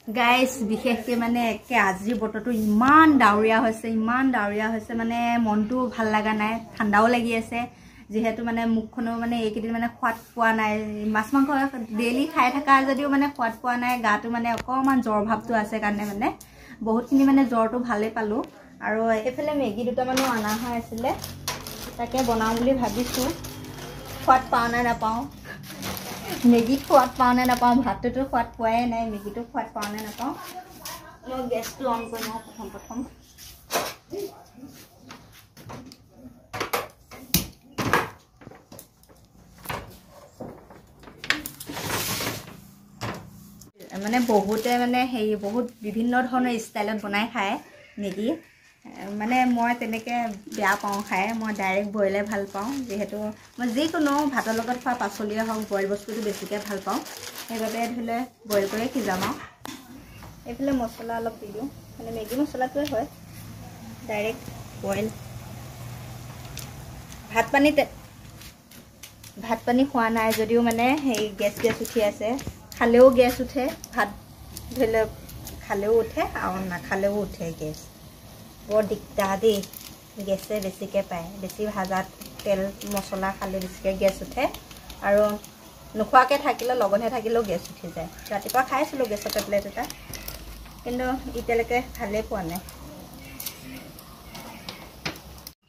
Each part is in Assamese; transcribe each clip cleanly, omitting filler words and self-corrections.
গাইস বিশেষকৈ মানে একে আজিৰ বতৰটো ইমান ডাৱৰীয়া হৈছে মানে মনটো ভাল লগা নাই ঠাণ্ডাও লাগি আছে যেহেতু মানে মুখখনো মানে এইকেইদিন মানে সোৱাদ পোৱা নাই মাছ মাংস ডেইলি খাই থকা যদিও মানে সোৱাদ পোৱা নাই গাটো মানে অকমান জ্বৰ ভাৱটো আছে কাৰণে মানে বহুতখিনি মানে জ্বৰটো ভালে পালো আৰু এফালে মেগী দুটামানো অনা হৈ আছিলে তাকে বনাওঁ বুলি ভাবিছোঁ সোৱাদ পাওঁ নে নাপাওঁ মেগী সোৱাদ পাওঁ নে নাপাওঁ ভাতটোতো সোৱাদ পোৱাই নাই মেগীটো সোৱাদ পাওঁ নে নাপাওঁ মই গেছটো অন কৰি লওঁ প্ৰথম মানে বহুতে মানে হেৰি বহুত বিভিন্ন ধৰণৰ ষ্টাইলত বনাই খায় মেগী মানে মই তেনেকৈ বেয়া পাওঁ খাই মই ডাইৰেক্ট বইলে ভাল পাওঁ যিহেতু মই যিকোনো ভাতৰ লগত খোৱা পাচলিয়ে হওক বইল বস্তুটো বেছিকৈ ভাল পাওঁ সেইবাবে ধৰি লওক বইল কৰি সিজাম আৰু এইফালে মছলা অলপ দি দিওঁ মানে মেগী মছলাটোৱে হয় ডাইৰেক্ট বইল ভাত পানী খোৱা নাই যদিও মানে হেৰি গেছ উঠি আছে খালেও গেছ উঠে ভাত ধৰি লওক খালেও উঠে আৰু নাখালেও উঠে গেছ বৰ দিগদাৰ দেই গেছে বেছিকৈ পায় বেছি ভাজাত তেল মছলা খালে বেছিকৈ গেছ উঠে আৰু নোখোৱাকৈ থাকিলে লগতহে থাকিলেও গেছ উঠি যায় ৰাতিপুৱা খাইছিলোঁ গেছৰ টেবলেট এটা কিন্তু এতিয়ালৈকে ভালেই পোৱা নাই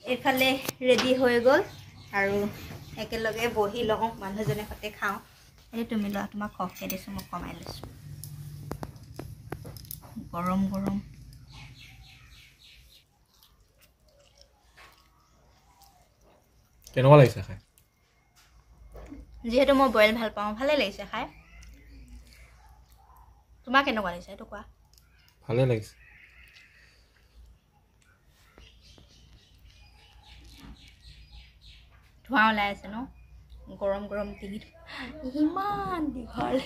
এইফালে ৰেডি হৈ গ'ল আৰু একেলগে বহি লওঁ মানুহজনে সৈতে খাওঁ এই তুমি লোৱা তোমাক সৰহকৈ দিছোঁ মই কমাই লৈছোঁ গৰম কেনেকুৱা লাগিছে খাই যিহেতু মই বইল ভাল পাওঁ ভালে লাগিছে খাই তোমাৰ কেনেকুৱা লাগিছে এইটো কোৱা ভালে লাগিছে ধোঁৱা ওলাই আছে ন গৰম ডিঙিটো ইমান দীঘল